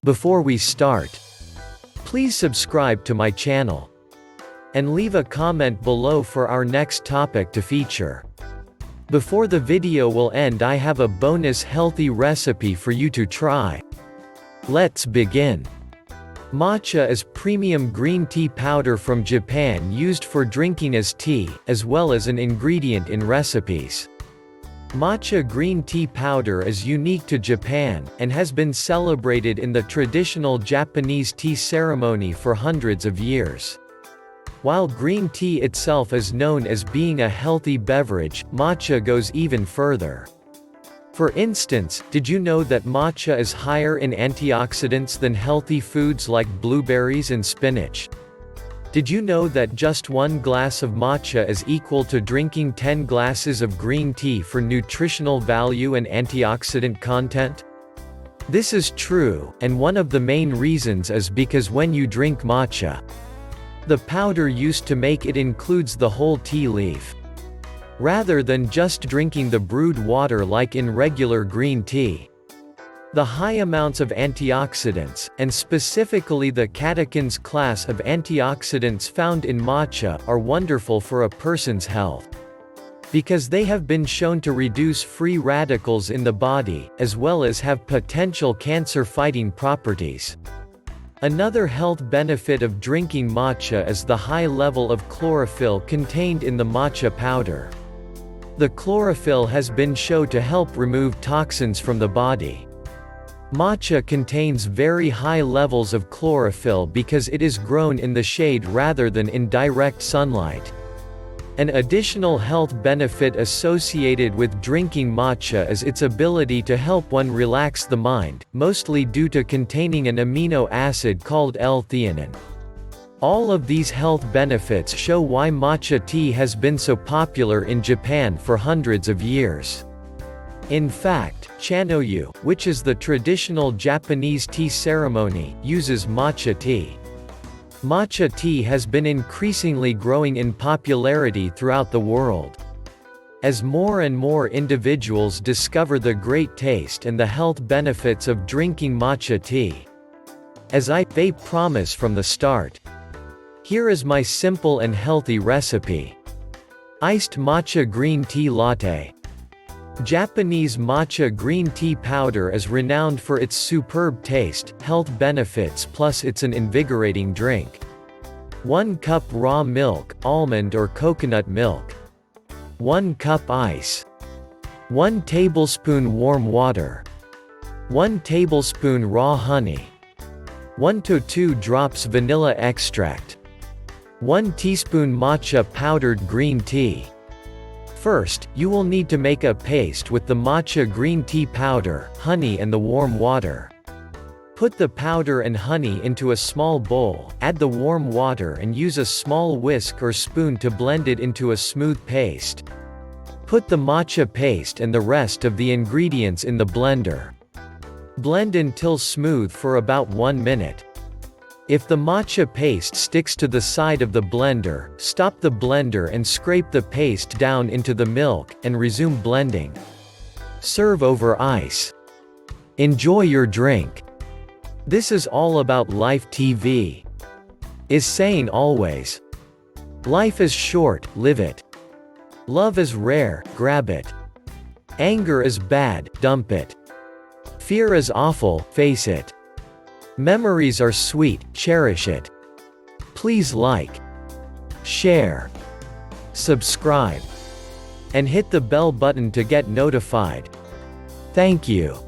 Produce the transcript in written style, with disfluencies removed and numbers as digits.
Before we start, please subscribe to my channel and leave a comment below for our next topic to feature. Before the video will end, I have a bonus healthy recipe for you to try. Let's begin. Matcha is premium green tea powder from Japan used for drinking as tea, as well as an ingredient in recipes. Matcha green tea powder is unique to Japan, and has been celebrated in the traditional Japanese tea ceremony for hundreds of years. While green tea itself is known as being a healthy beverage, matcha goes even further. For instance, did you know that matcha is higher in antioxidants than healthy foods like blueberries and spinach? Did you know that just 1 glass of matcha is equal to drinking 10 glasses of green tea for nutritional value and antioxidant content? This is true, and one of the main reasons is because when you drink matcha, the powder used to make it includes the whole tea leaf, rather than just drinking the brewed water like in regular green tea. The high amounts of antioxidants, and specifically the catechins class of antioxidants found in matcha, are wonderful for a person's health, because they have been shown to reduce free radicals in the body, as well as have potential cancer-fighting properties. Another health benefit of drinking matcha is the high level of chlorophyll contained in the matcha powder. The chlorophyll has been shown to help remove toxins from the body. Matcha contains very high levels of chlorophyll because it is grown in the shade rather than in direct sunlight. An additional health benefit associated with drinking matcha is its ability to help one relax the mind, mostly due to containing an amino acid called L-theanine. All of these health benefits show why matcha tea has been so popular in Japan for hundreds of years. In fact, Chanoyu, which is the traditional Japanese tea ceremony, uses matcha tea. Matcha tea has been increasingly growing in popularity throughout the world, as more and more individuals discover the great taste and the health benefits of drinking matcha tea. As they promise from the start. Here is my simple and healthy recipe. Iced matcha green tea latte. Japanese matcha green tea powder is renowned for its superb taste, health benefits, plus it's an invigorating drink. 1 cup raw milk, almond or coconut milk. 1 cup ice. 1 tablespoon warm water. 1 tablespoon raw honey. 1 to 2 drops vanilla extract. 1 teaspoon matcha powdered green tea. First, you will need to make a paste with the matcha green tea powder, honey and the warm water. Put the powder and honey into a small bowl, add the warm water and use a small whisk or spoon to blend it into a smooth paste. Put the matcha paste and the rest of the ingredients in the blender. Blend until smooth for about 1 minute. If the matcha paste sticks to the side of the blender, stop the blender and scrape the paste down into the milk, and resume blending. Serve over ice. Enjoy your drink. This is all about life. TV is saying always. Life is short, live it. Love is rare, grab it. Anger is bad, dump it. Fear is awful, face it. Memories are sweet, cherish it. Please like, share, subscribe, and hit the bell button to get notified. Thank you.